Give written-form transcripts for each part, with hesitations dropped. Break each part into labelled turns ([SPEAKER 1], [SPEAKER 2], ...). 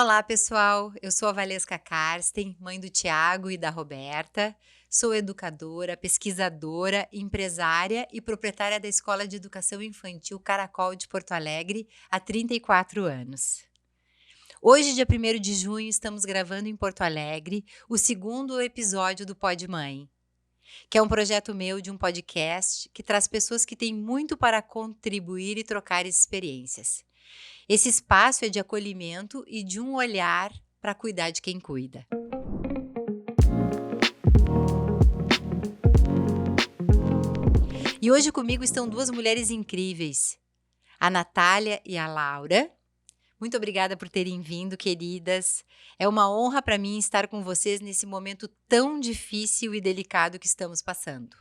[SPEAKER 1] Olá, pessoal. Eu sou a Valesca Karsten, mãe do Tiago e da Roberta. Sou educadora, pesquisadora, empresária e proprietária da Escola de Educação Infantil Caracol de Porto Alegre há 34 anos. Hoje, dia 1º de junho, estamos gravando em Porto Alegre o segundo episódio do Pod Mãe, que é um projeto meu de um podcast que traz pessoas que têm muito para contribuir e trocar experiências. Esse espaço é de acolhimento e de um olhar para cuidar de quem cuida. E hoje comigo estão duas mulheres incríveis, a Natália e a Laura. Muito obrigada por terem vindo, queridas. É uma honra para mim estar com vocês nesse momento tão difícil e delicado que estamos passando.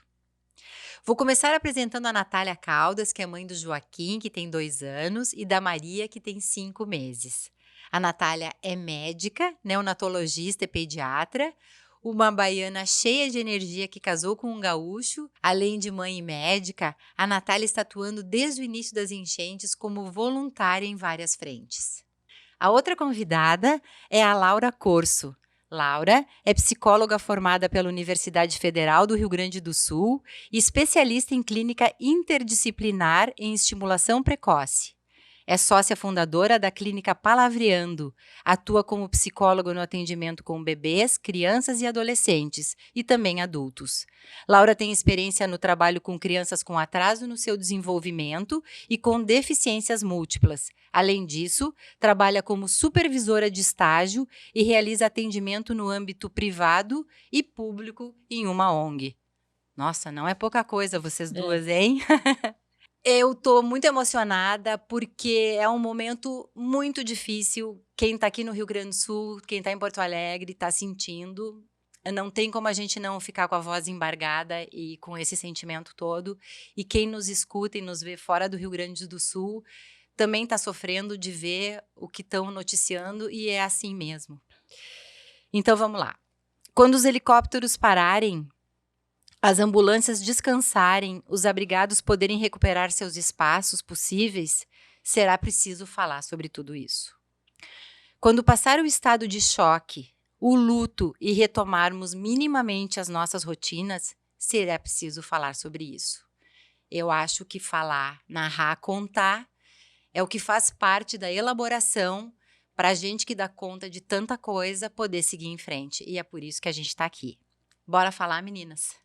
[SPEAKER 1] Vou começar apresentando a Natália Caldas, que é mãe do Joaquim, que tem 2 anos, e da Maria, que tem 5 meses. A Natália é médica, neonatologista e pediatra, uma baiana cheia de energia que casou com um gaúcho. Além de mãe e médica, a Natália está atuando desde o início das enchentes como voluntária em várias frentes. A outra convidada é a Laura Corso. Laura é psicóloga formada pela Universidade Federal do Rio Grande do Sul e especialista em clínica interdisciplinar em estimulação precoce. É sócia fundadora da Clínica Palavreando, atua como psicóloga no atendimento com bebês, crianças e adolescentes, e também adultos. Laura tem experiência no trabalho com crianças com atraso no seu desenvolvimento e com deficiências múltiplas. Além disso, trabalha como supervisora de estágio e realiza atendimento no âmbito privado e público em uma ONG. Nossa, não é pouca coisa vocês duas, hein? Eu tô muito emocionada porque é um momento muito difícil. Quem tá aqui no Rio Grande do Sul, quem tá em Porto Alegre, tá sentindo. Não tem como a gente não ficar com a voz embargada e com esse sentimento todo. E quem nos escuta e nos vê fora do Rio Grande do Sul também tá sofrendo de ver o que estão noticiando e é assim mesmo. Então vamos lá. Quando os helicópteros pararem, as ambulâncias descansarem, os abrigados poderem recuperar seus espaços possíveis, será preciso falar sobre tudo isso. Quando passar o estado de choque, o luto e retomarmos minimamente as nossas rotinas, será preciso falar sobre isso. Eu acho que falar, narrar, contar é o que faz parte da elaboração para a gente que dá conta de tanta coisa poder seguir em frente. E é por isso que a gente está aqui. Bora falar, meninas?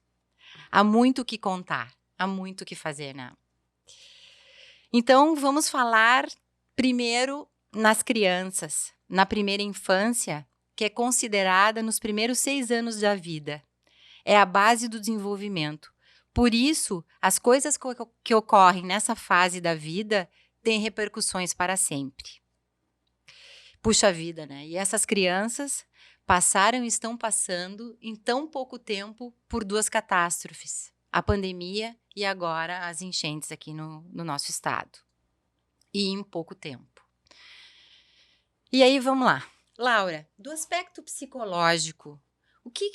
[SPEAKER 1] Há muito o que contar, há muito o que fazer, né? Então, vamos falar primeiro nas crianças, na primeira infância, que é considerada nos primeiros 6 anos da vida. É a base do desenvolvimento. Por isso, as coisas que ocorrem nessa fase da vida têm repercussões para sempre. Puxa vida, né? E essas crianças passaram e estão passando em tão pouco tempo por 2 catástrofes, a pandemia e agora as enchentes aqui no nosso estado. E em pouco tempo. E aí, vamos lá. Laura, do aspecto psicológico, o que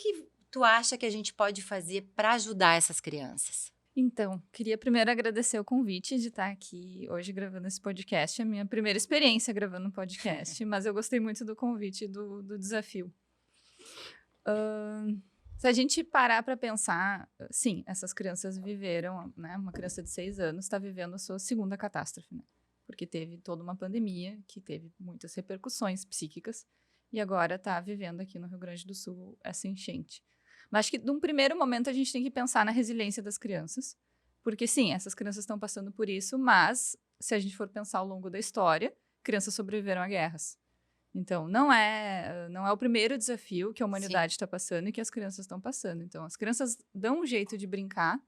[SPEAKER 1] tu acha que a gente pode fazer para ajudar essas crianças?
[SPEAKER 2] Então, queria primeiro agradecer o convite de estar aqui hoje gravando esse podcast. É a minha primeira experiência gravando um podcast, mas eu gostei muito do convite e do desafio. Se a gente parar para pensar, sim, essas crianças viveram, né? Uma criança de 6 anos está vivendo a sua segunda catástrofe, né? Porque teve toda uma pandemia que teve muitas repercussões psíquicas e agora está vivendo aqui no Rio Grande do Sul essa enchente. Mas acho que, num primeiro momento, a gente tem que pensar na resiliência das crianças, porque, sim, essas crianças estão passando por isso, mas, se a gente for pensar ao longo da história, crianças sobreviveram a guerras. Então, não é o primeiro desafio que a humanidade está passando e que as crianças estão passando. Então, as crianças dão um jeito de brincar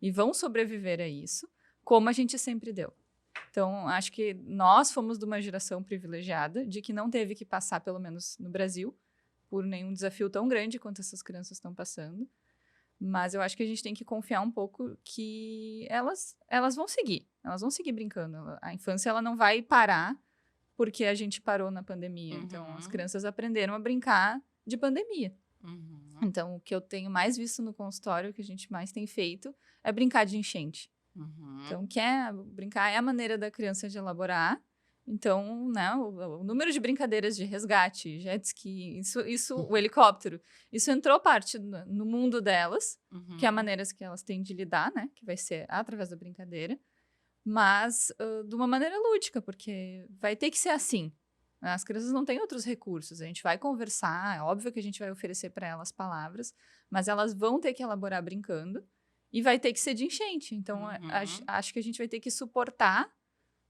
[SPEAKER 2] e vão sobreviver a isso, como a gente sempre deu. Então, acho que nós fomos de uma geração privilegiada, de que não teve que passar, pelo menos no Brasil, por nenhum desafio tão grande quanto essas crianças estão passando. Mas eu acho que a gente tem que confiar um pouco que elas vão seguir brincando. A infância ela não vai parar porque a gente parou na pandemia. Então, as crianças aprenderam a brincar de pandemia. Então, o que eu tenho mais visto no consultório, o que a gente mais tem feito, é brincar de enchente. Então, brincar é a maneira da criança de elaborar Então, né, o número de brincadeiras de resgate, jet ski, o helicóptero, isso entrou parte no mundo delas, que é a maneira que elas têm de lidar, né, que vai ser através da brincadeira, mas de uma maneira lúdica, porque vai ter que ser assim. As crianças não têm outros recursos, a gente vai conversar, é óbvio que a gente vai oferecer para elas palavras, mas elas vão ter que elaborar brincando e vai ter que ser de enchente. Então, acho que a gente vai ter que suportar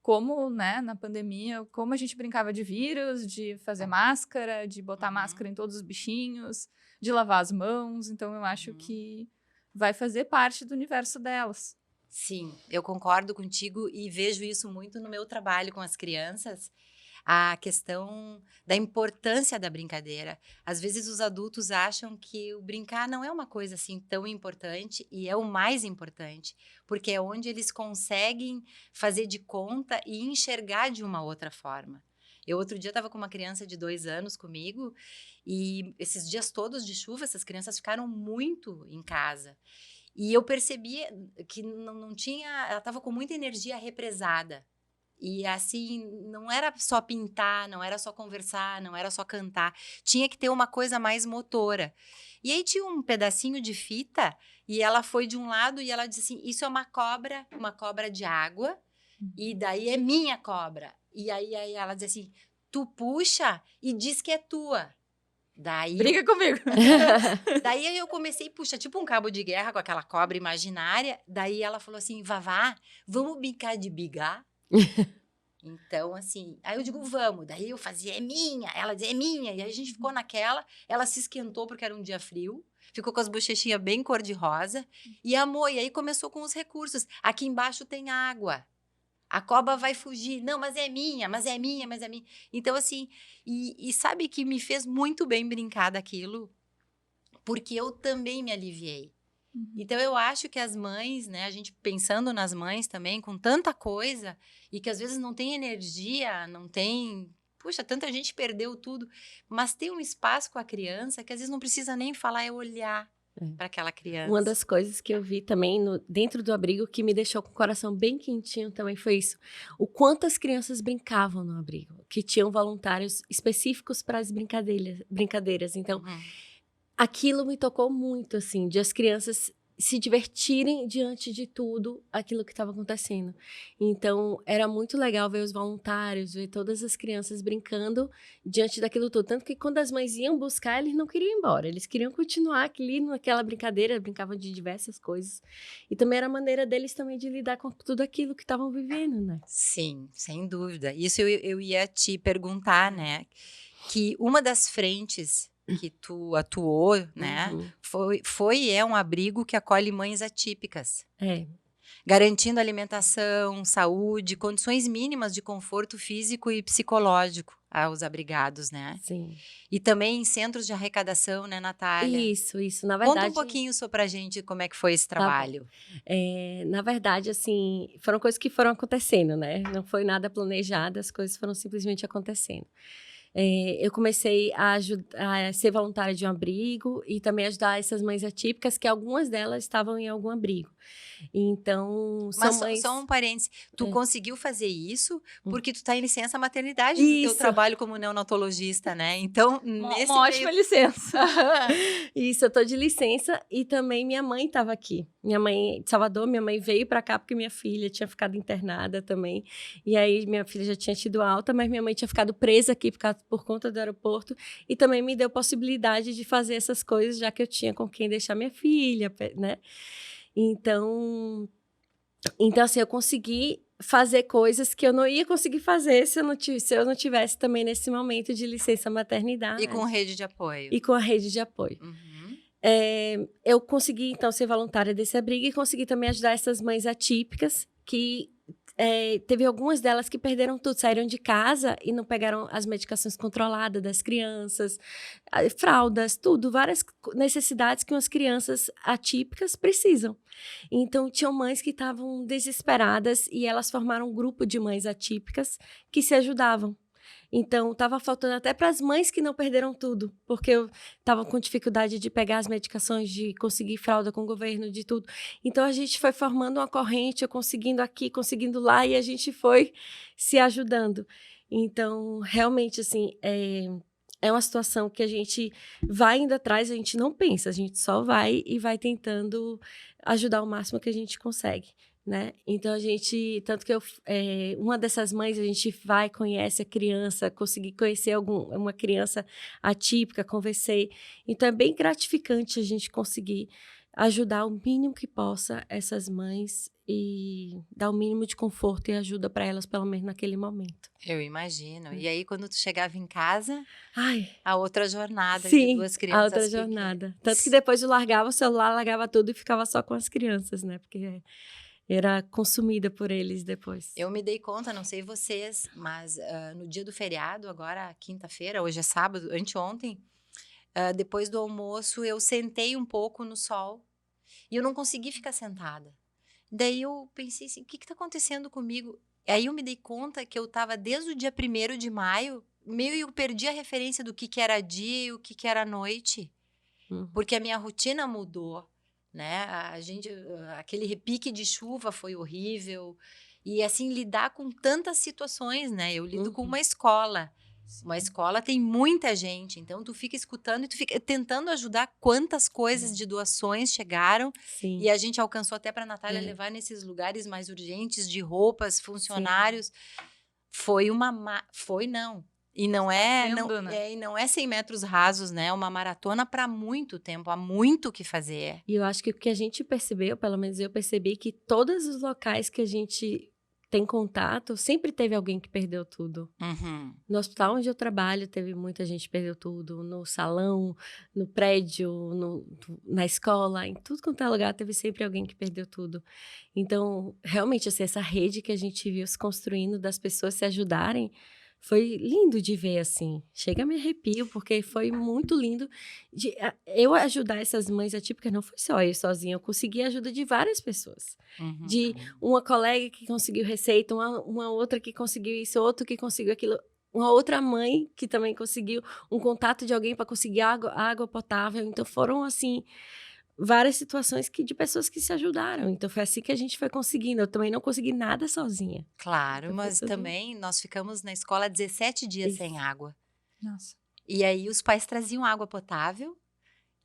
[SPEAKER 2] como, né, na pandemia, como a gente brincava de vírus, de fazer máscara, de botar máscara em todos os bichinhos, de lavar as mãos. Então, eu acho que vai fazer parte do universo delas.
[SPEAKER 1] Sim, eu concordo contigo e vejo isso muito no meu trabalho com as crianças, a questão da importância da brincadeira. Às vezes os adultos acham que o brincar não é uma coisa assim tão importante e é o mais importante, porque é onde eles conseguem fazer de conta e enxergar de uma outra forma. Eu outro dia estava com uma criança de 2 anos comigo e esses dias todos de chuva, essas crianças ficaram muito em casa. E eu percebi que não tinha, ela estava com muita energia represada. E assim, não era só pintar, não era só conversar, não era só cantar. Tinha que ter uma coisa mais motora. E aí tinha um pedacinho de fita e ela foi de um lado e ela disse assim, isso é uma cobra de água e daí é minha cobra. E aí ela disse assim, tu puxa e diz que é tua. Daí
[SPEAKER 2] briga comigo.
[SPEAKER 1] Daí eu comecei, puxa, tipo um cabo de guerra com aquela cobra imaginária. Daí ela falou assim, Vavá, vamos brincar de bigar? Então, assim, aí eu digo, vamos. Daí eu fazia, é minha. Ela dizia, é minha. E aí a gente ficou naquela, ela se esquentou porque era um dia frio. Ficou com as bochechinhas bem cor-de-rosa. E amor, e aí começou com os recursos. Aqui embaixo tem água. A cobra vai fugir. Não, mas é minha, mas é minha, mas é minha. Então, assim, e sabe que me fez muito bem brincar daquilo, porque eu também me aliviei. Então, eu acho que as mães, né, a gente pensando nas mães também, com tanta coisa, e que às vezes não tem energia, não tem... Puxa, tanta gente perdeu tudo. Mas ter um espaço com a criança, que às vezes não precisa nem falar, é olhar para aquela criança.
[SPEAKER 3] Uma das coisas que eu vi também dentro do abrigo que me deixou com o coração bem quentinho também foi isso. O quanto as crianças brincavam no abrigo, que tinham voluntários específicos para as brincadeiras. Então, aquilo me tocou muito, assim, de as crianças se divertirem diante de tudo aquilo que estava acontecendo. Então, era muito legal ver os voluntários, ver todas as crianças brincando diante daquilo tudo. Tanto que quando as mães iam buscar, eles não queriam ir embora. Eles queriam continuar ali naquela brincadeira, brincavam de diversas coisas. E também era a maneira deles também de lidar com tudo aquilo que estavam vivendo, né?
[SPEAKER 1] Sim, sem dúvida. Isso eu ia te perguntar, né? Que uma das frentes que tu atuou, né? É um abrigo que acolhe mães atípicas. Garantindo alimentação, saúde, condições mínimas de conforto físico e psicológico aos abrigados, né?
[SPEAKER 3] Sim.
[SPEAKER 1] E também em centros de arrecadação, né, Natália?
[SPEAKER 3] Isso. Na verdade...
[SPEAKER 1] Conta um pouquinho só pra gente como é que foi esse trabalho.
[SPEAKER 3] Na verdade, assim, foram coisas que foram acontecendo, né? Não foi nada planejado, as coisas foram simplesmente acontecendo. Eu comecei a ser voluntária de um abrigo e também ajudar essas mães atípicas, que algumas delas estavam em algum abrigo. Então,
[SPEAKER 1] Mas
[SPEAKER 3] mães...
[SPEAKER 1] só um parênteses, tu conseguiu fazer isso porque tu tá em licença maternidade do teu trabalho como neonatologista, né? Então, nesse
[SPEAKER 2] uma ótima licença.
[SPEAKER 3] Isso, eu tô de licença e também minha mãe estava aqui. Minha mãe, de Salvador, minha mãe veio para cá porque minha filha tinha ficado internada também. E aí, minha filha já tinha tido alta, mas minha mãe tinha ficado presa aqui por conta do aeroporto e também me deu possibilidade de fazer essas coisas, já que eu tinha com quem deixar minha filha, né? Então, assim, eu consegui fazer coisas que eu não ia conseguir fazer se eu não tivesse também nesse momento de licença maternidade.
[SPEAKER 1] E com rede de apoio.
[SPEAKER 3] E com a rede de apoio. Eu consegui, então, ser voluntária desse abrigo e consegui também ajudar essas mães atípicas que... teve algumas delas que perderam tudo, saíram de casa e não pegaram as medicações controladas das crianças, fraldas, tudo, várias necessidades que umas crianças atípicas precisam. Então, tinham mães que estavam desesperadas e elas formaram um grupo de mães atípicas que se ajudavam. Então, estava faltando até para as mães que não perderam tudo, porque eu estava com dificuldade de pegar as medicações, de conseguir fralda com o governo, de tudo. Então, a gente foi formando uma corrente, eu conseguindo aqui, conseguindo lá, e a gente foi se ajudando. Então, realmente, assim, é uma situação que a gente vai indo atrás, a gente não pensa, a gente só vai e vai tentando ajudar o máximo que a gente consegue. Né? Então a gente, tanto que uma dessas mães, a gente vai, conhece a criança, consegui conhecer uma criança atípica, conversei. Então é bem gratificante a gente conseguir ajudar o mínimo que possa essas mães e dar o mínimo de conforto e ajuda para elas, pelo menos naquele momento.
[SPEAKER 1] Eu imagino. E aí, quando tu chegava em casa,
[SPEAKER 3] Ai,
[SPEAKER 1] a outra jornada de
[SPEAKER 3] sim,
[SPEAKER 1] duas
[SPEAKER 3] a
[SPEAKER 1] crianças
[SPEAKER 3] outra
[SPEAKER 1] pequenas.
[SPEAKER 3] jornada. Tanto que depois eu largava o celular, largava tudo e ficava só com as crianças, né? Porque era consumida por eles depois.
[SPEAKER 1] Eu me dei conta, não sei vocês, mas no dia do feriado, agora quinta-feira, hoje é sábado, anteontem, depois do almoço, eu sentei um pouco no sol e eu não consegui ficar sentada. Daí eu pensei assim, o que está acontecendo comigo? Aí eu me dei conta que eu estava desde o dia 1º de maio, meio eu perdi a referência do que era dia e o que era noite, porque a minha rotina mudou. Né? Aquele repique de chuva foi horrível. E assim, lidar com tantas situações, né? Eu lido com uma escola. Uma escola tem muita gente, então tu fica escutando e tu fica tentando ajudar quantas coisas de doações chegaram.
[SPEAKER 3] Sim.
[SPEAKER 1] E a gente alcançou até para a Natália levar nesses lugares mais urgentes de roupas, funcionários. Foi Foi não. E não e não é 100 metros rasos, né? É uma maratona para muito tempo, há muito o que fazer.
[SPEAKER 3] E eu acho que o que a gente percebeu, pelo menos eu percebi, que todos os locais que a gente tem contato, sempre teve alguém que perdeu tudo. No hospital onde eu trabalho, teve muita gente que perdeu tudo. No salão, no prédio, na escola, em tudo quanto é lugar, teve sempre alguém que perdeu tudo. Então, realmente, assim, essa rede que a gente viu se construindo, das pessoas se ajudarem, foi lindo de ver, assim. Chega a me arrepio, porque foi muito lindo. Eu ajudar essas mães atípicas, não foi só eu sozinha, eu consegui a ajuda de várias pessoas. De uma colega que conseguiu receita, uma outra que conseguiu isso, outro que conseguiu aquilo. Uma outra mãe que também conseguiu um contato de alguém para conseguir água potável. Então, foram, assim, várias situações de pessoas que se ajudaram. Então, foi assim que a gente foi conseguindo. Eu também não consegui nada sozinha.
[SPEAKER 1] Claro, mas também nós ficamos na escola 17 dias sem água.
[SPEAKER 2] Nossa.
[SPEAKER 1] E aí os pais traziam água potável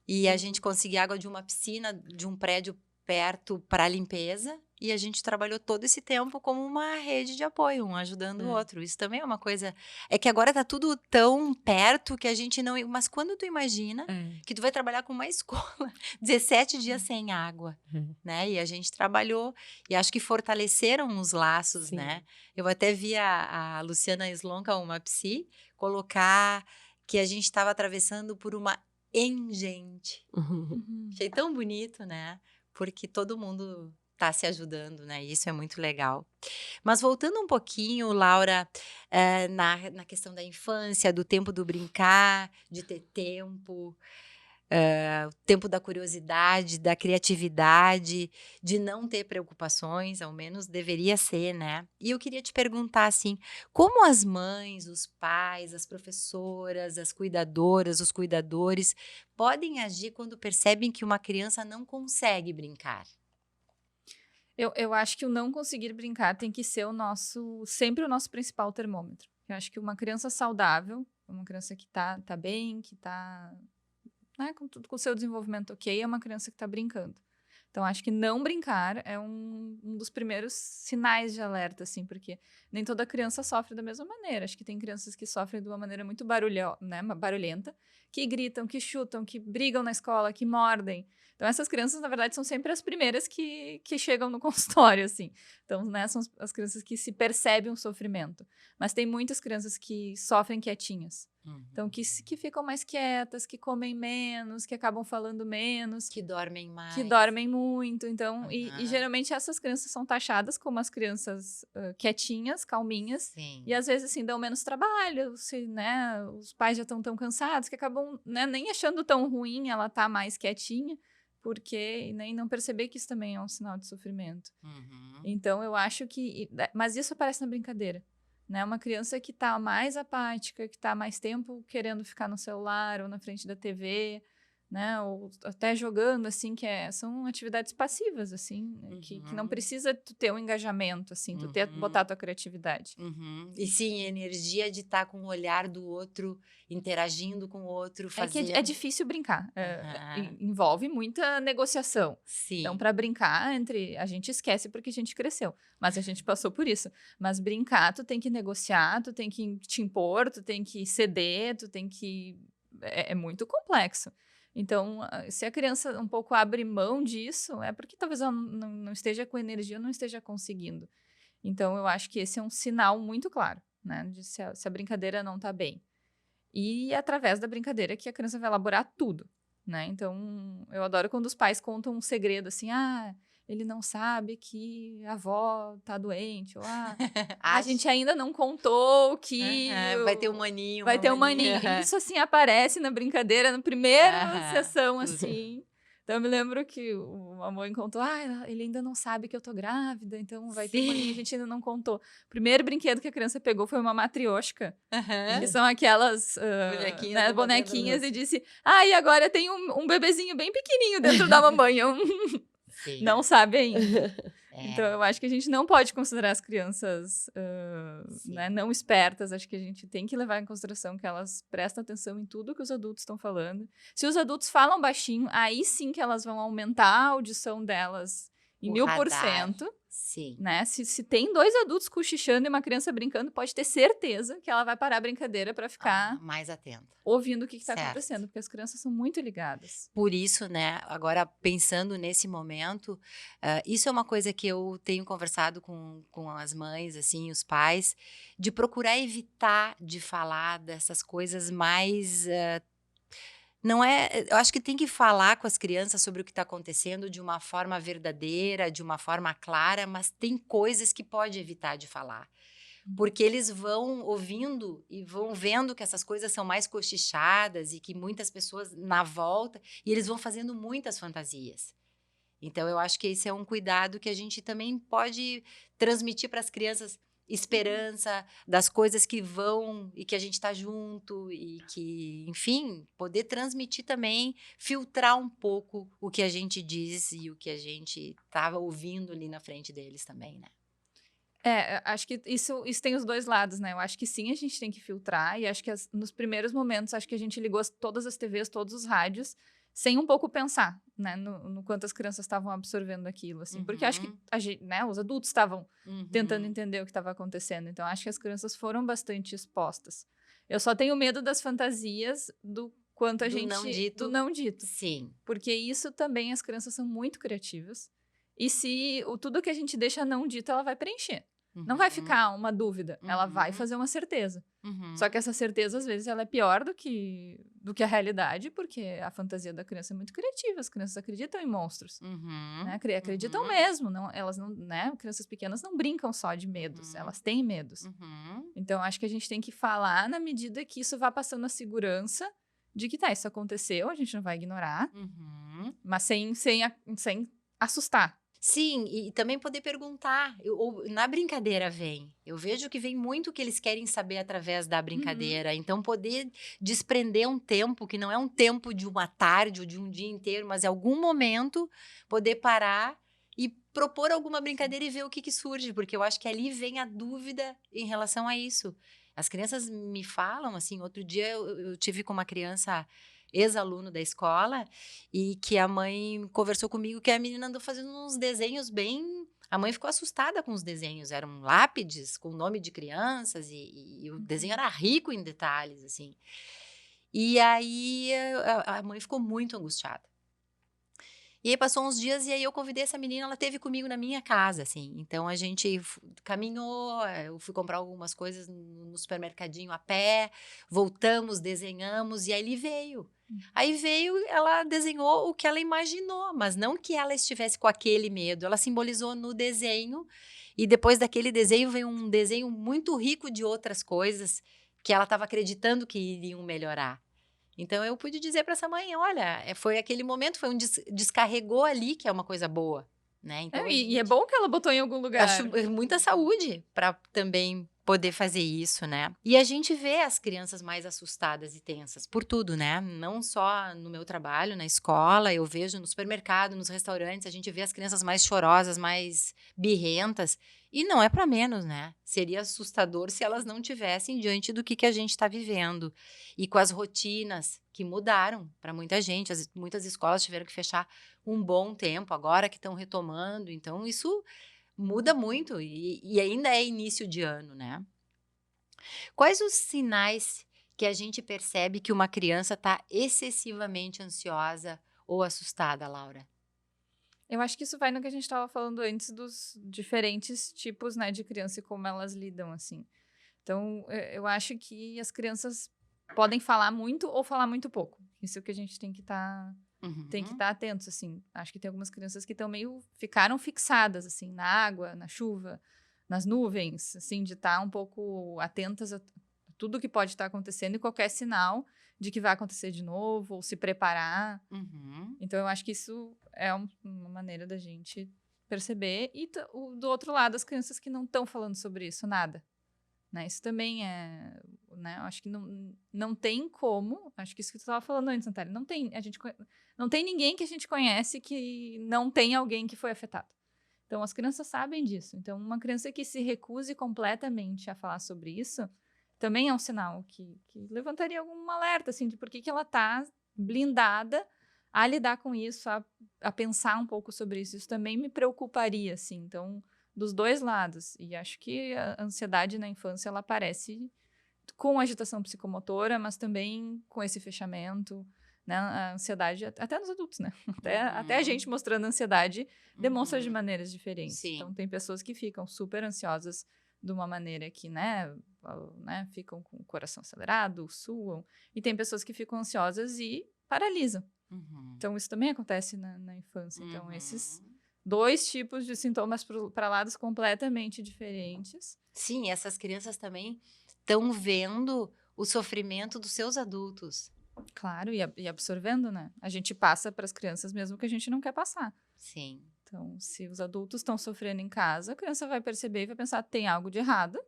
[SPEAKER 1] e a gente conseguia água de uma piscina, de um prédio perto para limpeza. E a gente trabalhou todo esse tempo como uma rede de apoio, um ajudando o outro. Isso também é uma coisa... É que agora tá tudo tão perto que a gente não... Mas quando tu imagina que tu vai trabalhar com uma escola 17 dias sem água, né? E a gente trabalhou e acho que fortaleceram os laços, né? Eu até vi a Luciana Slonka, uma psi, colocar que a gente estava atravessando por uma enchente. Achei tão bonito, né? Porque todo mundo tá se ajudando, né? Isso é muito legal. Mas voltando um pouquinho, Laura, na questão da infância, do tempo do brincar, de ter tempo, o tempo da curiosidade, da criatividade, de não ter preocupações, ao menos deveria ser, né? E eu queria te perguntar, assim, como as mães, os pais, as professoras, as cuidadoras, os cuidadores podem agir quando percebem que uma criança não consegue brincar?
[SPEAKER 2] Eu acho que o não conseguir brincar tem que ser sempre o nosso principal termômetro. Eu acho que uma criança saudável, uma criança que tá bem, que tá, né, com o seu desenvolvimento ok, é uma criança que tá brincando. Então, acho que não brincar é um dos primeiros sinais de alerta, assim, porque nem toda criança sofre da mesma maneira. Acho que tem crianças que sofrem de uma maneira muito barulhenta, que gritam, que chutam, que brigam na escola, que mordem. Então, essas crianças, na verdade, são sempre as primeiras que chegam no consultório, assim. Então, né, são as crianças que se percebem o sofrimento. Mas tem muitas crianças que sofrem quietinhas. Então, que ficam mais quietas, que comem menos, que acabam falando menos.
[SPEAKER 1] Que dormem mais.
[SPEAKER 2] Que dormem muito. Então, e geralmente essas crianças são taxadas como as crianças quietinhas, calminhas.
[SPEAKER 1] Sim.
[SPEAKER 2] E às vezes, assim, dão menos trabalho. Né, os pais já estão tão cansados que acabam, né, nem achando tão ruim ela tá mais quietinha. Porque nem não perceber que isso também é um sinal de sofrimento. Então, eu acho que... Mas isso aparece na brincadeira. né? Uma criança que está mais apática, que está mais tempo querendo ficar no celular ou na frente da TV, né? Ou até jogando, assim, são atividades passivas, assim, que não precisa tu ter um engajamento, assim, tu botar a tua criatividade.
[SPEAKER 1] E sim, a energia de estar com o olhar do outro, interagindo com o outro, fazendo...
[SPEAKER 2] É difícil brincar. Envolve muita negociação.
[SPEAKER 1] Sim.
[SPEAKER 2] Então, para brincar, a gente esquece porque a gente cresceu. Mas a gente passou por isso. Mas brincar, tu tem que negociar, tu tem que te impor, tu tem que ceder, tu tem que... É muito complexo. Então, se a criança um pouco abre mão disso, é porque talvez ela não esteja com energia, não esteja conseguindo. Então, eu acho que esse é um sinal muito claro, né? De se a brincadeira não está bem. E é através da brincadeira que a criança vai elaborar tudo, né? Então, eu adoro quando os pais contam um segredo, assim, ele não sabe que a avó tá doente, ou a gente ainda não contou que...
[SPEAKER 1] vai ter um maninho.
[SPEAKER 2] Vai ter um maninho. Isso, assim, aparece na brincadeira, na primeira sessão, assim. Então, eu me lembro que a mãe contou, ele ainda não sabe que eu tô grávida, então vai ter um maninho, a gente ainda não contou. O primeiro brinquedo que a criança pegou foi uma matrioshka, que são aquelas bonequinhas, e disse, e agora tem um bebezinho bem pequenininho dentro da mamãe. Não sabe ainda. Então, eu acho que a gente não pode considerar as crianças né, não espertas. Acho que a gente tem que levar em consideração que elas prestam atenção em tudo que os adultos estão falando. Se os adultos falam baixinho, aí sim que elas vão aumentar a audição delas em 1000%.
[SPEAKER 1] Sim.
[SPEAKER 2] Né? Se tem 2 adultos cochichando e uma criança brincando, pode ter certeza que ela vai parar a brincadeira para ficar
[SPEAKER 1] mais atenta,
[SPEAKER 2] ouvindo o que está acontecendo, porque as crianças são muito ligadas.
[SPEAKER 1] Por isso, né, agora pensando nesse momento, isso é uma coisa que eu tenho conversado com as mães, assim, os pais, de procurar evitar de falar dessas coisas mais... Não é, eu acho que tem que falar com as crianças sobre o que está acontecendo de uma forma verdadeira, de uma forma clara, mas tem coisas que pode evitar de falar. Porque eles vão ouvindo e vão vendo que essas coisas são mais cochichadas e que muitas pessoas na volta, e eles vão fazendo muitas fantasias. Então, eu acho que esse é um cuidado que a gente também pode transmitir para as crianças, esperança das coisas que vão e que a gente está junto e que, enfim, poder transmitir também, filtrar um pouco o que a gente diz e o que a gente estava ouvindo ali na frente deles também, né?
[SPEAKER 2] Acho que isso tem os 2 lados, né? Eu acho que sim, a gente tem que filtrar, e acho que nos primeiros momentos, acho que a gente ligou todas as TVs, todos os rádios, sem um pouco pensar, né, no quanto as crianças estavam absorvendo aquilo, assim. Porque acho que né, os adultos estavam tentando entender o que estava acontecendo. Então, acho que as crianças foram bastante expostas. Eu só tenho medo das fantasias do quanto do não dito.
[SPEAKER 1] Sim.
[SPEAKER 2] Porque isso também, as crianças são muito criativas. E se tudo que a gente deixa não dito, ela vai preencher. Não vai ficar uma dúvida, ela vai fazer uma certeza. Só que essa certeza, às vezes, ela é pior do que a realidade, porque a fantasia da criança é muito criativa. As crianças acreditam em monstros. Né? Acreditam mesmo. Elas não, né? Crianças pequenas não brincam só de medos, elas têm medos. Então, acho que a gente tem que falar na medida que isso vá passando a segurança de que, isso aconteceu, a gente não vai ignorar, mas sem assustar.
[SPEAKER 1] Sim, e também poder perguntar, na brincadeira vem, eu vejo que vem muito o que eles querem saber através da brincadeira, então poder desprender um tempo, que não é um tempo de uma tarde ou de um dia inteiro, mas em algum momento poder parar e propor alguma brincadeira e ver o que surge, porque eu acho que ali vem a dúvida em relação a isso. As crianças me falam, assim, outro dia eu tive com uma criança... ex-aluno da escola, e que a mãe conversou comigo que a menina andou fazendo uns desenhos bem... A mãe ficou assustada com os desenhos, eram lápides com nome de crianças, e o desenho era rico em detalhes, assim. E aí a mãe ficou muito angustiada. E aí passou uns dias e aí eu convidei essa menina, ela esteve comigo na minha casa, assim. Então a gente caminhou, eu fui comprar algumas coisas no supermercadinho a pé, voltamos, desenhamos e aí ele veio. Aí veio, ela desenhou o que ela imaginou, mas não que ela estivesse com aquele medo. Ela simbolizou no desenho e depois daquele desenho veio um desenho muito rico de outras coisas que ela estava acreditando que iriam melhorar. Então, eu pude dizer para essa mãe, olha, foi aquele momento, foi descarregou ali, que é uma coisa boa, né? Então,
[SPEAKER 2] e é bom que ela botou em algum lugar.
[SPEAKER 1] Acho muita saúde para também poder fazer isso, né? E a gente vê as crianças mais assustadas e tensas por tudo, né? Não só no meu trabalho, na escola, eu vejo no supermercado, nos restaurantes, a gente vê as crianças mais chorosas, mais birrentas. E não é para menos, né? Seria assustador se elas não tivessem diante do que a gente está vivendo. E com as rotinas que mudaram para muita gente. Muitas escolas tiveram que fechar um bom tempo, agora que estão retomando. Então, isso muda muito e ainda é início de ano, né? Quais os sinais que a gente percebe que uma criança está excessivamente ansiosa ou assustada, Laura?
[SPEAKER 2] Eu acho que isso vai no que a gente estava falando antes dos diferentes tipos, né, de criança e como elas lidam, assim. Então, eu acho que as crianças podem falar muito ou falar muito pouco. Isso é o que a gente tem que estar atentos, assim. Acho que tem algumas crianças que ficaram fixadas, assim, na água, na chuva, nas nuvens, assim, de estar um pouco atentas a tudo que pode estar acontecendo e qualquer sinal de que vai acontecer de novo, ou se preparar. Então, eu acho que isso é uma maneira da gente perceber. E do outro lado, as crianças que não estão falando sobre isso, nada. Né? Isso também é... Né? Eu acho que não tem como... Acho que isso que tu estava falando antes, Natália. Não tem ninguém que a gente conhece que não tem alguém que foi afetado. Então, as crianças sabem disso. Então, uma criança que se recuse completamente a falar sobre isso também é um sinal que levantaria algum alerta, assim, de por que ela está blindada a lidar com isso, a pensar um pouco sobre isso. Isso também me preocuparia, assim. Então, dos dois lados. E acho que a ansiedade na infância, ela aparece com agitação psicomotora, mas também com esse fechamento, né? A ansiedade, até nos adultos, né? Até a gente mostrando ansiedade demonstra de maneiras diferentes.
[SPEAKER 1] Sim.
[SPEAKER 2] Então, tem pessoas que ficam super ansiosas de uma maneira que, né, ficam com o coração acelerado, suam. E tem pessoas que ficam ansiosas e paralisam. Então, isso também acontece na infância. Então, esses dois tipos de sintomas para lados completamente diferentes.
[SPEAKER 1] Sim, essas crianças também estão vendo o sofrimento dos seus adultos.
[SPEAKER 2] Claro, e absorvendo, né? A gente passa para as crianças mesmo que a gente não quer passar.
[SPEAKER 1] Sim.
[SPEAKER 2] Então, se os adultos estão sofrendo em casa, a criança vai perceber e vai pensar, tem algo de errado,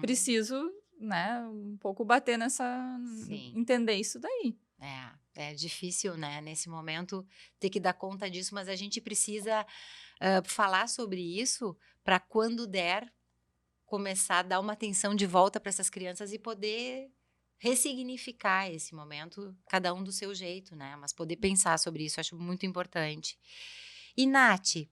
[SPEAKER 2] preciso, né, um pouco bater entender isso daí.
[SPEAKER 1] É difícil, né, nesse momento ter que dar conta disso, mas a gente precisa falar sobre isso para quando der, começar a dar uma atenção de volta para essas crianças e poder ressignificar esse momento, cada um do seu jeito, né, mas poder pensar sobre isso, acho muito importante. E, Nath,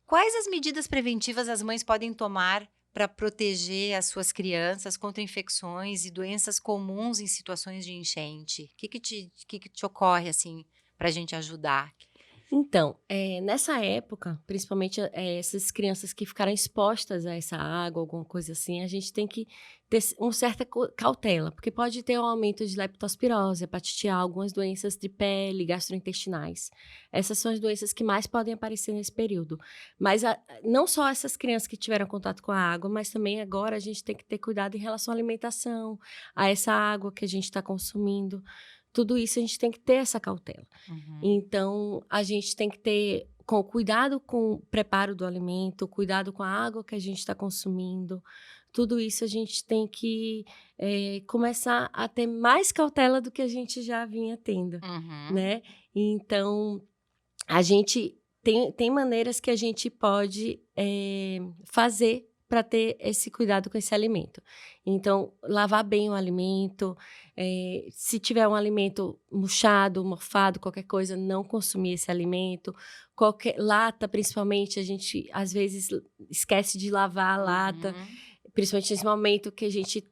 [SPEAKER 1] quais as medidas preventivas as mães podem tomar para proteger as suas crianças contra infecções e doenças comuns em situações de enchente? O que te ocorre, assim, para a gente ajudar?
[SPEAKER 3] Então, nessa época, principalmente essas crianças que ficaram expostas a essa água, alguma coisa assim, a gente tem que ter uma certa cautela, porque pode ter um aumento de leptospirose, hepatite A, algumas doenças de pele, gastrointestinais. Essas são as doenças que mais podem aparecer nesse período. Mas não só essas crianças que tiveram contato com a água, mas também agora a gente tem que ter cuidado em relação à alimentação, a essa água que a gente está consumindo. Tudo isso a gente tem que ter essa cautela. Então, a gente tem que ter cuidado com o preparo do alimento, cuidado com a água que a gente está consumindo. Tudo isso a gente tem que começar a ter mais cautela do que a gente já vinha tendo, né? Então, a gente tem maneiras que a gente pode fazer para ter esse cuidado com esse alimento. Então, lavar bem o alimento, se tiver um alimento murchado, mofado, qualquer coisa, não consumir esse alimento. Qualquer lata, principalmente, a gente às vezes esquece de lavar a lata, principalmente nesse momento que a gente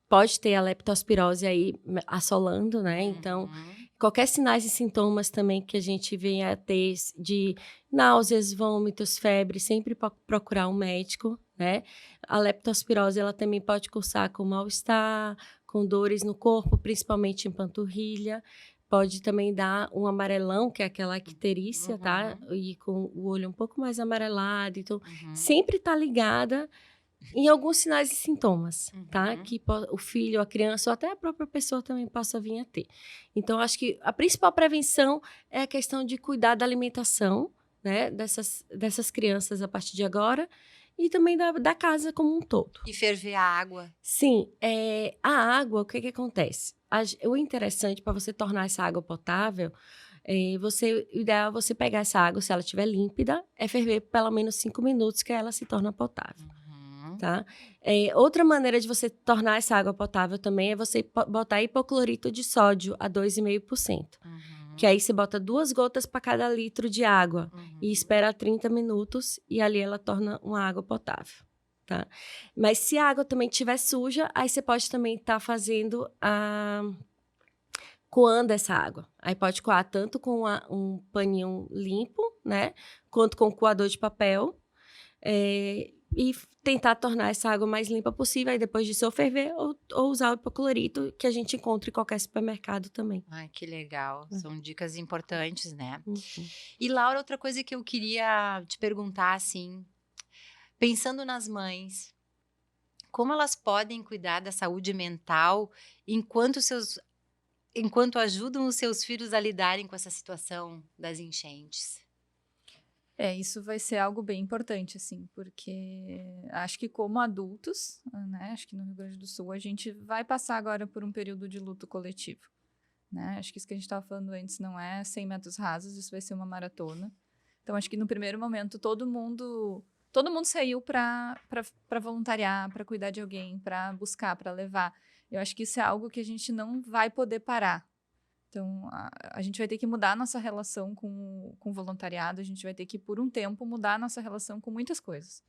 [SPEAKER 3] pode ter a leptospirose aí assolando, né? Então, qualquer sinais e sintomas também que a gente venha a ter de náuseas, vômitos, febre, sempre procurar um médico, né? A leptospirose, ela também pode cursar com mal-estar, com dores no corpo, principalmente em panturrilha. Pode também dar um amarelão, que é aquela icterícia, tá? E com o olho um pouco mais amarelado. Então, sempre tá ligada em alguns sinais e sintomas, tá? Que o filho, a criança ou até a própria pessoa também possa vir a ter. Então, acho que a principal prevenção é a questão de cuidar da alimentação, né? Dessas crianças a partir de agora e também da casa como um todo.
[SPEAKER 1] E ferver a água.
[SPEAKER 3] Sim, a água, o que acontece? O interessante para você tornar essa água potável, o ideal é você pegar essa água, se ela estiver límpida, é ferver pelo menos 5 minutos que ela se torna potável. Tá? Outra maneira de você tornar essa água potável também é você botar hipoclorito de sódio a 2,5%. Que aí você bota 2 gotas para cada litro de água e espera 30 minutos e ali ela torna uma água potável. Tá? Mas se a água também estiver suja, aí você pode também estar fazendo coando essa água. Aí pode coar tanto com um paninho limpo, né? Quanto com coador de papel. E tentar tornar essa água mais limpa possível. Aí depois disso, ou ferver ou usar o hipoclorito, que a gente encontra em qualquer supermercado também.
[SPEAKER 1] Ai, que legal. São dicas importantes, né?
[SPEAKER 3] Uhum.
[SPEAKER 1] E, Laura, outra coisa que eu queria te perguntar, assim, pensando nas mães, como elas podem cuidar da saúde mental enquanto ajudam os seus filhos a lidarem com essa situação das enchentes?
[SPEAKER 2] Isso vai ser algo bem importante, assim, porque acho que como adultos, né, acho que no Rio Grande do Sul a gente vai passar agora por um período de luto coletivo, né? Acho que isso que a gente estava falando antes não é 100 metros rasos, isso vai ser uma maratona. Então, acho que no primeiro momento todo mundo saiu para voluntariar, para cuidar de alguém, para buscar, para levar. Eu acho que isso é algo que a gente não vai poder parar. Então, a gente vai ter que mudar a nossa relação com o voluntariado, a gente vai ter que, por um tempo, mudar a nossa relação com muitas coisas.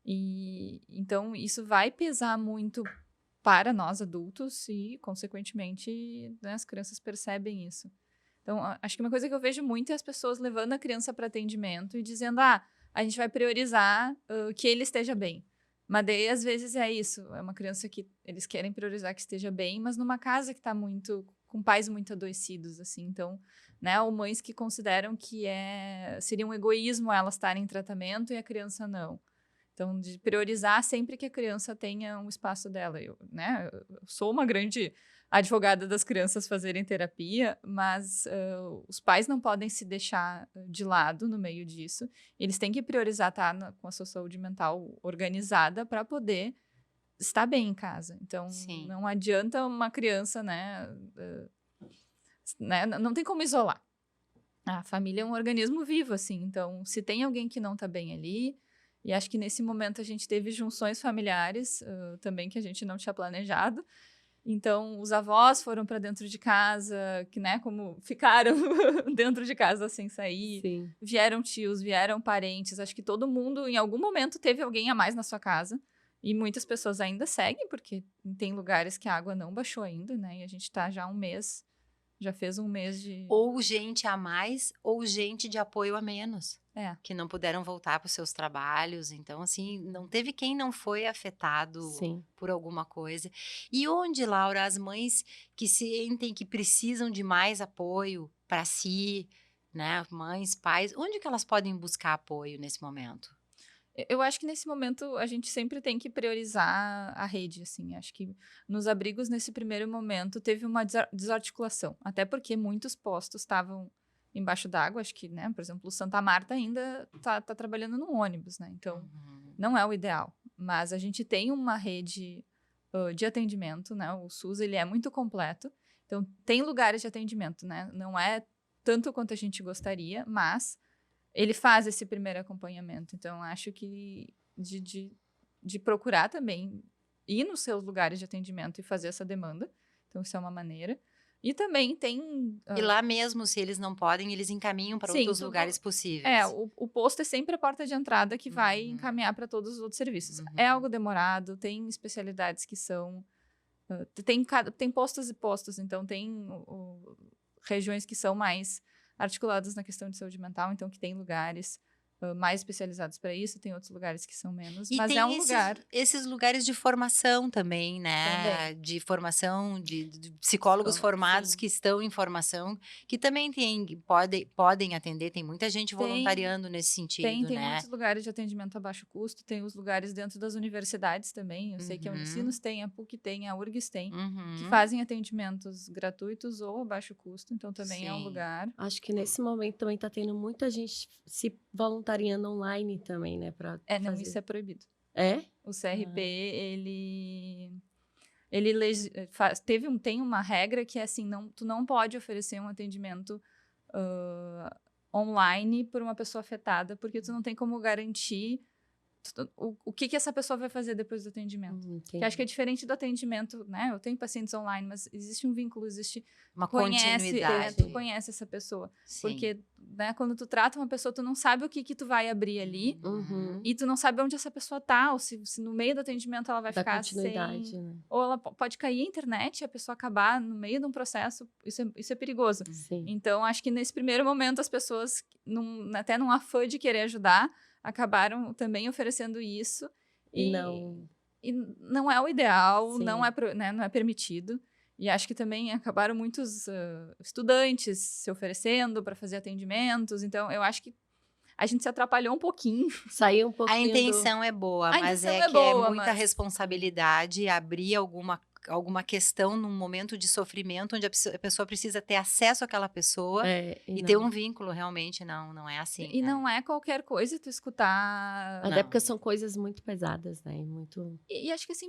[SPEAKER 2] E então, isso vai pesar muito para nós adultos e, consequentemente, né, as crianças percebem isso. Então, acho que uma coisa que eu vejo muito é as pessoas levando a criança para atendimento e dizendo, a gente vai priorizar que ele esteja bem. Mas daí, às vezes, é isso. É uma criança que eles querem priorizar que esteja bem, mas numa casa que está com pais muito adoecidos, assim. Então, né, ou mães que consideram que seria um egoísmo elas estarem em tratamento e a criança não. Então, de priorizar sempre que a criança tenha um espaço dela. Eu sou uma grande advogada das crianças fazerem terapia, mas os pais não podem se deixar de lado no meio disso. Eles têm que priorizar estar com a sua saúde mental organizada para poder estar bem em casa. Então,
[SPEAKER 1] Sim.
[SPEAKER 2] Não adianta uma criança, não tem como isolar. A família é um organismo vivo, assim. Então, se tem alguém que não está bem ali, e acho que nesse momento a gente teve junções familiares também que a gente não tinha planejado. Então, os avós foram para dentro de casa, que, né, como ficaram dentro de casa sem sair.
[SPEAKER 3] Sim.
[SPEAKER 2] Vieram tios, vieram parentes. Acho que todo mundo, em algum momento, teve alguém a mais na sua casa. E muitas pessoas ainda seguem, porque tem lugares que a água não baixou ainda, né? E a gente está já já fez um mês de...
[SPEAKER 1] Ou gente a mais, ou gente de apoio a menos. Que não puderam voltar para os seus trabalhos. Então, assim, não teve quem não foi afetado por alguma coisa. E onde, Laura, as mães que sentem que precisam de mais apoio para si, né? Mães, pais, onde que elas podem buscar apoio nesse momento?
[SPEAKER 2] Eu acho que nesse momento a gente sempre tem que priorizar a rede, assim. Acho que nos abrigos, nesse primeiro momento, teve uma desarticulação. Até porque muitos postos estavam embaixo d'água. Acho que, né, por exemplo, o Santa Marta ainda tá trabalhando no ônibus, né? Então, não é o ideal. Mas a gente tem uma rede de atendimento, né? O SUS, ele é muito completo. Então, tem lugares de atendimento, né? Não é tanto quanto a gente gostaria, mas... ele faz esse primeiro acompanhamento. Então, acho que de procurar também ir nos seus lugares de atendimento e fazer essa demanda. Então, isso é uma maneira. E também tem...
[SPEAKER 1] E lá mesmo, se eles não podem, eles encaminham para outros lugares possíveis.
[SPEAKER 2] O posto é sempre a porta de entrada que vai encaminhar para todos os outros serviços. É algo demorado, tem especialidades que são... tem postos e postos, então tem regiões que são mais articuladas na questão de saúde mental, então que tem lugares mais especializados para isso, tem outros lugares que são menos,
[SPEAKER 1] e
[SPEAKER 2] mas
[SPEAKER 1] tem
[SPEAKER 2] é um lugar.
[SPEAKER 1] Esses lugares de formação também, né?
[SPEAKER 2] Também.
[SPEAKER 1] De formação de psicólogos formados que estão em formação, que também podem atender, tem muita gente voluntariando nesse sentido,
[SPEAKER 2] tem
[SPEAKER 1] né?
[SPEAKER 2] muitos lugares de atendimento a baixo custo, tem os lugares dentro das universidades também, eu sei que a Unicinos tem, a PUC tem, a URGS tem, que fazem atendimentos gratuitos ou a baixo custo, então também é um lugar.
[SPEAKER 3] Acho que nesse momento também está tendo muita gente se voluntariando online também, né? Pra
[SPEAKER 2] Não,
[SPEAKER 3] fazer.
[SPEAKER 2] isso é proibido.
[SPEAKER 3] É?
[SPEAKER 2] O CRP, tem uma regra que é assim, tu não pode oferecer um atendimento online por uma pessoa afetada, porque tu não tem como garantir o que essa pessoa vai fazer depois do atendimento. Que acho que é diferente do atendimento, né? Eu tenho pacientes online, mas existe um vínculo, existe
[SPEAKER 1] uma continuidade.
[SPEAKER 2] Tu conhece essa pessoa.
[SPEAKER 1] Sim.
[SPEAKER 2] Porque, né, quando tu trata uma pessoa, tu não sabe o que tu vai abrir ali. E tu não sabe onde essa pessoa tá, ou se no meio do atendimento ela vai ficar sem...
[SPEAKER 3] Né?
[SPEAKER 2] Ou ela pode cair a internet e a pessoa acabar no meio de um processo. Isso é perigoso.
[SPEAKER 3] Sim.
[SPEAKER 2] Então, acho que nesse primeiro momento as pessoas, até num afã de querer ajudar, acabaram também oferecendo isso. E não é o ideal, não é permitido. E acho que também acabaram muitos estudantes se oferecendo para fazer atendimentos. Então, eu acho que a gente se atrapalhou um pouquinho.
[SPEAKER 3] Saiu um pouquinho.
[SPEAKER 1] A intenção é boa, mas é muita responsabilidade abrir alguma questão num momento de sofrimento onde a pessoa precisa ter acesso àquela pessoa e ter um vínculo, realmente não é assim.
[SPEAKER 2] E não é qualquer coisa tu escutar...
[SPEAKER 3] Até porque são coisas muito pesadas, né?
[SPEAKER 2] E acho que assim,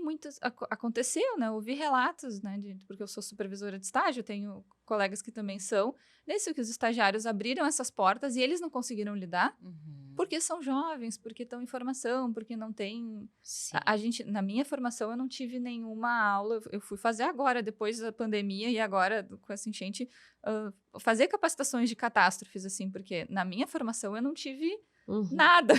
[SPEAKER 2] aconteceu, né? Eu ouvi relatos, né? Porque eu sou supervisora de estágio, tenho colegas que também são, nesse que os estagiários abriram essas portas e eles não conseguiram lidar, porque são jovens, porque estão em formação, porque não tem... Na minha formação, eu não tive nenhuma aula, eu fui fazer agora, depois da pandemia e agora, com essa enchente, fazer capacitações de catástrofes, assim, porque na minha formação eu não tive nada.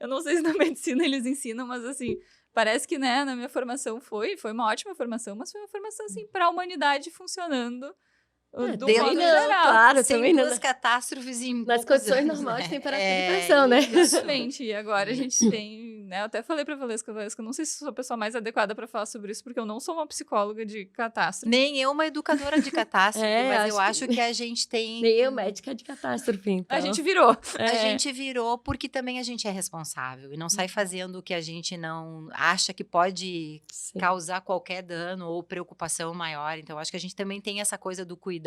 [SPEAKER 2] Eu não sei se na medicina eles ensinam, mas assim... Parece que, né, na minha formação foi uma ótima formação, mas foi uma formação, assim, para a humanidade funcionando do modo geral.
[SPEAKER 3] Claro,
[SPEAKER 1] sem
[SPEAKER 3] também
[SPEAKER 1] duas catástrofes em
[SPEAKER 3] nas condições
[SPEAKER 1] anos,
[SPEAKER 3] normais
[SPEAKER 1] né?
[SPEAKER 3] de temperatura e pressão, né?
[SPEAKER 2] Exatamente. E agora a gente tem, né, eu até falei pra Valesca, eu não sei se sou a pessoa mais adequada para falar sobre isso, porque eu não sou uma psicóloga de catástrofe.
[SPEAKER 1] Nem eu uma educadora de catástrofe, mas eu acho que a gente tem...
[SPEAKER 3] Nem eu médica de catástrofe, então.
[SPEAKER 2] A gente virou.
[SPEAKER 1] A gente virou porque também a gente é responsável e não sai fazendo o que a gente não acha que pode causar qualquer dano ou preocupação maior. Então, acho que a gente também tem essa coisa do cuidado,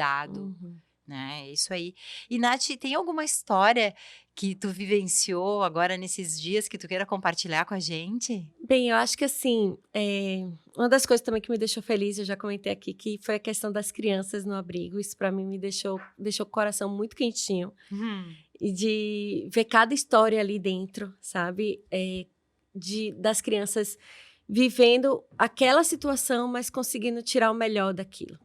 [SPEAKER 1] né? Isso aí. E, Nath, tem alguma história que tu vivenciou agora nesses dias que tu queira compartilhar com a gente?
[SPEAKER 3] Bem, eu acho que assim, uma das coisas também que me deixou feliz, eu já comentei aqui, que foi a questão das crianças no abrigo. Isso para mim me deixou o coração muito quentinho. E de ver cada história ali dentro, sabe? Das crianças vivendo aquela situação, mas conseguindo tirar o melhor daquilo.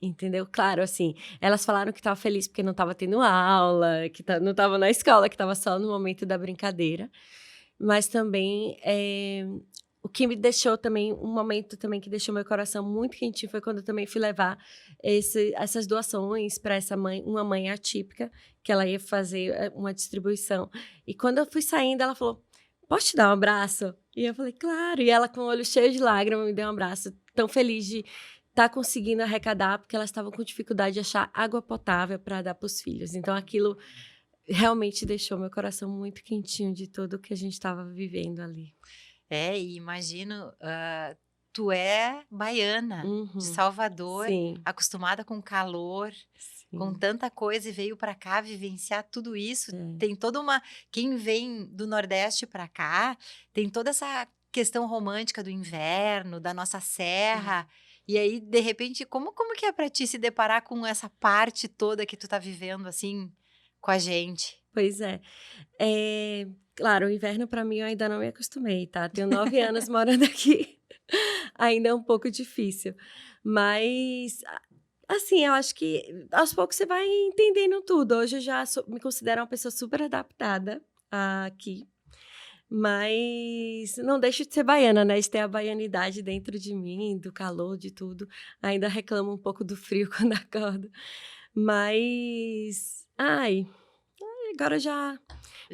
[SPEAKER 3] Entendeu? Claro, assim, elas falaram que estavam felizes porque não estava tendo aula, que não estava na escola, que estava só no momento da brincadeira. Mas também, o que me deixou também, um momento também que deixou meu coração muito quentinho foi quando eu também fui levar essas doações para uma mãe atípica, que ela ia fazer uma distribuição. E quando eu fui saindo, ela falou, posso te dar um abraço? E eu falei, claro. E ela, com o olho cheio de lágrimas, me deu um abraço, tão feliz de estar conseguindo arrecadar, porque elas estavam com dificuldade de achar água potável para dar para os filhos. Então, aquilo realmente deixou meu coração muito quentinho de tudo que a gente estava vivendo ali.
[SPEAKER 1] E imagino, tu é baiana, de Salvador, acostumada com calor, com tanta coisa, e veio para cá vivenciar tudo isso. Tem toda quem vem do Nordeste para cá, tem toda essa questão romântica do inverno, da nossa serra. E aí, de repente, como que é para ti se deparar com essa parte toda que tu tá vivendo, assim, com a gente?
[SPEAKER 3] Pois é. Claro, o inverno para mim eu ainda não me acostumei, tá? Tenho 9 anos morando aqui. Ainda é um pouco difícil. Mas, assim, eu acho que aos poucos você vai entendendo tudo. Hoje eu já me considero uma pessoa super adaptada aqui. Mas não deixo de ser baiana, né? De ter a baianidade dentro de mim, do calor, de tudo. Ainda reclamo um pouco do frio quando acordo. Mas, agora já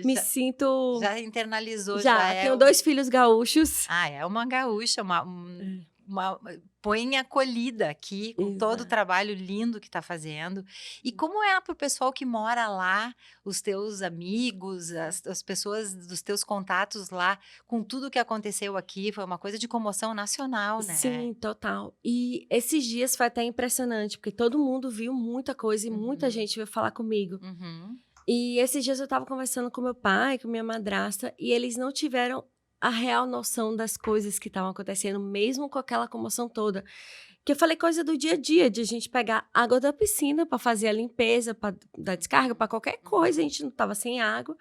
[SPEAKER 3] me sinto...
[SPEAKER 1] Já internalizou,
[SPEAKER 3] já tenho 2 filhos gaúchos.
[SPEAKER 1] É uma gaúcha, põe acolhida aqui, com todo o trabalho lindo que está fazendo. E como é para o pessoal que mora lá, os teus amigos, as pessoas dos teus contatos lá, com tudo que aconteceu aqui? Foi uma coisa de comoção nacional, né?
[SPEAKER 3] Sim, total. E esses dias foi até impressionante, porque todo mundo viu muita coisa e muita gente veio falar comigo. E esses dias eu tava conversando com meu pai, com minha madrasta, e eles não tiveram a real noção das coisas que estavam acontecendo, mesmo com aquela comoção toda. Que eu falei coisa do dia a dia, de a gente pegar água da piscina para fazer a limpeza, para dar descarga, para qualquer coisa, a gente não tava sem água.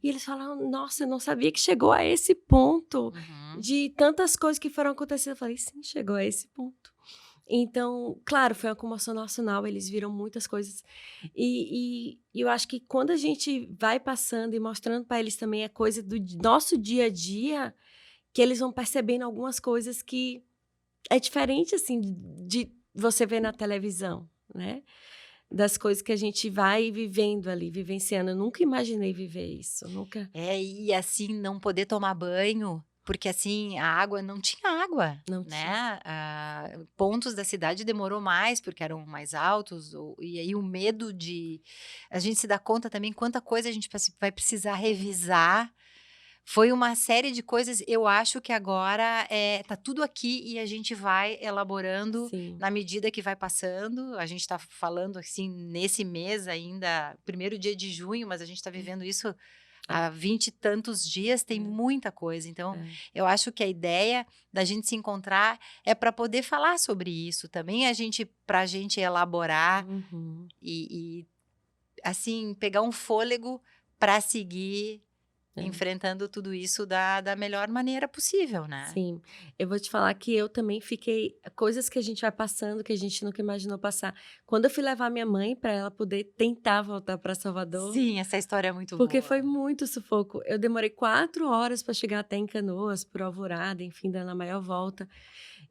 [SPEAKER 3] E eles falaram, nossa, eu não sabia que chegou a esse ponto de tantas coisas que foram acontecendo. Eu falei, sim, chegou a esse ponto. Então, claro, foi uma comoção nacional, eles viram muitas coisas. E eu acho que quando a gente vai passando e mostrando para eles também a coisa do nosso dia a dia, que eles vão percebendo algumas coisas que é diferente, assim, de você ver na televisão, né? Das coisas que a gente vai vivendo ali, vivenciando. Eu nunca imaginei viver isso, nunca.
[SPEAKER 1] E assim, não poder tomar banho, porque assim, a água não tinha água,
[SPEAKER 3] Não
[SPEAKER 1] né? Pontos da cidade demorou mais, porque eram mais altos, e aí o medo de... A gente se dá conta também quanta coisa a gente vai precisar revisar. Foi uma série de coisas, eu acho que agora tá tudo aqui e a gente vai elaborando
[SPEAKER 3] Sim.
[SPEAKER 1] na medida que vai passando. A gente está falando assim, nesse mês ainda, 1º dia de junho, mas a gente está vivendo isso há 20 e tantos dias, tem muita coisa. Então, eu acho que a ideia da gente se encontrar é para poder falar sobre isso também, para a gente elaborar e assim, pegar um fôlego para seguir enfrentando tudo isso da melhor maneira possível, né?
[SPEAKER 3] Sim. Eu vou te falar que eu também fiquei... Coisas que a gente vai passando, que a gente nunca imaginou passar. Quando eu fui levar minha mãe para ela poder tentar voltar para Salvador...
[SPEAKER 1] Sim, essa história é muito
[SPEAKER 3] porque
[SPEAKER 1] boa.
[SPEAKER 3] foi muito sufoco. Eu demorei 4 horas para chegar até em Canoas, por Alvorada, enfim, dando a maior volta.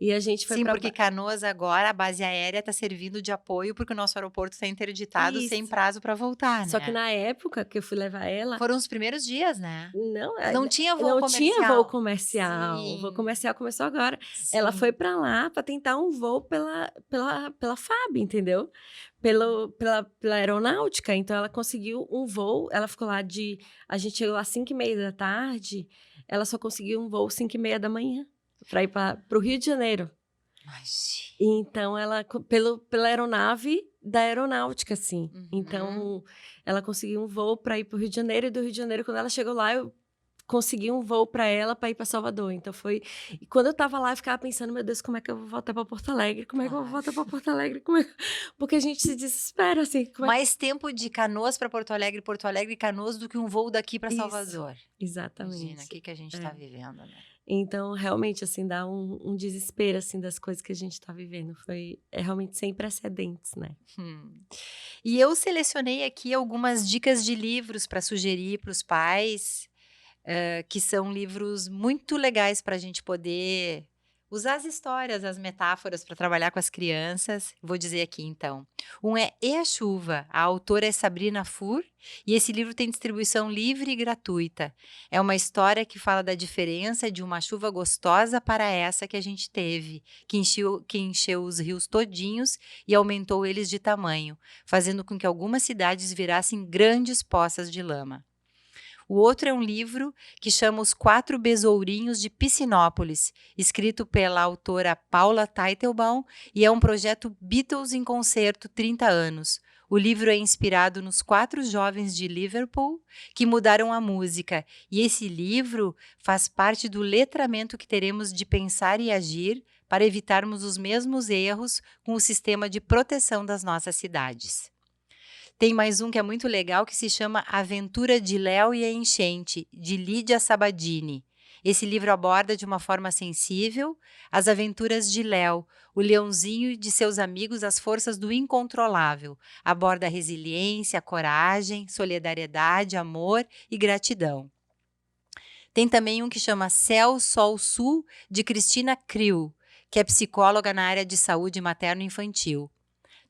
[SPEAKER 3] E a gente foi
[SPEAKER 1] Sim, porque Canoas agora, a base aérea está servindo de apoio porque o nosso aeroporto está interditado sem prazo para voltar,
[SPEAKER 3] Só
[SPEAKER 1] né?
[SPEAKER 3] que na época que eu fui levar ela...
[SPEAKER 1] Foram os primeiros dias, né?
[SPEAKER 3] Não
[SPEAKER 1] tinha voo comercial.
[SPEAKER 3] Tinha voo comercial.
[SPEAKER 1] Sim.
[SPEAKER 3] O voo comercial começou agora.
[SPEAKER 1] Sim.
[SPEAKER 3] Ela foi para lá para tentar um voo pela FAB, entendeu? Pela aeronáutica. Então, ela conseguiu um voo. Ela ficou lá a gente chegou lá às 5h30 da tarde. Ela só conseguiu um voo 5h30 da manhã para ir para o Rio de Janeiro. Então, ela, pela aeronave da aeronáutica, assim. Então, ela conseguiu um voo para ir para o Rio de Janeiro. E do Rio de Janeiro, quando ela chegou lá, eu consegui um voo para ela para ir para Salvador. Então, foi... E quando eu tava lá, eu ficava pensando, meu Deus, como é que eu vou voltar para Porto Alegre? Como é que eu vou voltar para Porto Alegre? Porque a gente se desespera, assim.
[SPEAKER 1] Mais tempo de Canoas para Porto Alegre e Canoas do que um voo daqui para Salvador.
[SPEAKER 3] Exatamente.
[SPEAKER 1] Imagina, o que a gente está vivendo, né?
[SPEAKER 3] Então, realmente, assim, dá um desespero, assim, das coisas que a gente tá vivendo. É realmente sem precedentes, né?
[SPEAKER 1] E eu selecionei aqui algumas dicas de livros para sugerir para os pais, que são livros muito legais para a gente poder usar as histórias, as metáforas para trabalhar com as crianças. Vou dizer aqui, então. Um é E a Chuva, a autora é Sabrina Fur, e esse livro tem distribuição livre e gratuita. É uma história que fala da diferença de uma chuva gostosa para essa que a gente teve, que encheu os rios todinhos e aumentou eles de tamanho, fazendo com que algumas cidades virassem grandes poças de lama. O outro é um livro que chama Os 4 Besourinhos de Piscinópolis, escrito pela autora Paula Teitelbaum, e é um projeto Beatles em Concerto 30 anos. O livro é inspirado nos 4 jovens de Liverpool que mudaram a música, e esse livro faz parte do letramento que teremos de pensar e agir para evitarmos os mesmos erros com o sistema de proteção das nossas cidades. Tem mais um que é muito legal, que se chama Aventura de Léo e a Enchente, de Lídia Sabadini. Esse livro aborda de uma forma sensível as aventuras de Léo, o leãozinho e de seus amigos às forças do incontrolável. Aborda a resiliência, a coragem, solidariedade, amor e gratidão. Tem também um que chama Céu, Sol, Sul, de Cristina Krill, que é psicóloga na área de saúde materno-infantil.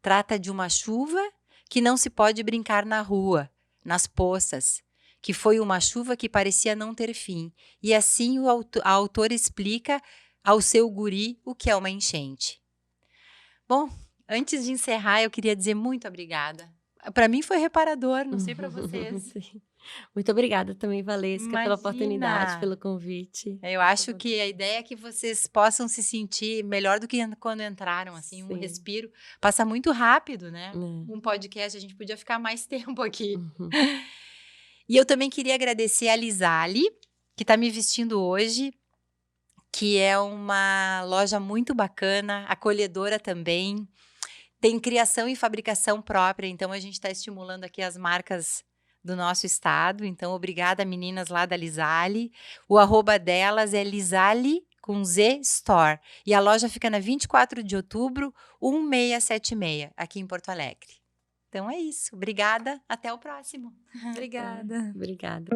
[SPEAKER 1] Trata de uma chuva que não se pode brincar na rua, nas poças, que foi uma chuva que parecia não ter fim. E assim a autora explica ao seu guri o que é uma enchente. Bom, antes de encerrar, eu queria dizer muito obrigada. Para mim foi reparador, não sei para vocês.
[SPEAKER 3] Muito obrigada também, Valesca, pela
[SPEAKER 1] Imagina.
[SPEAKER 3] oportunidade, pelo convite.
[SPEAKER 1] Eu acho que a ideia é que vocês possam se sentir melhor do que quando entraram, assim, um
[SPEAKER 3] Sim.
[SPEAKER 1] respiro. Passa muito rápido, né?
[SPEAKER 3] É.
[SPEAKER 1] Um podcast, a gente podia ficar mais tempo aqui.
[SPEAKER 3] Uhum.
[SPEAKER 1] E eu também queria agradecer a Lisale, que está me vestindo hoje, que é uma loja muito bacana, acolhedora também. Tem criação e fabricação própria, então a gente está estimulando aqui as marcas do nosso estado. Então, obrigada, meninas lá da Lisale. O @ delas é Lisale com Z Store. E a loja fica na 24 de outubro, 1676, aqui em Porto Alegre. Então é isso. Obrigada. Até o próximo.
[SPEAKER 2] Obrigada.
[SPEAKER 3] Obrigada.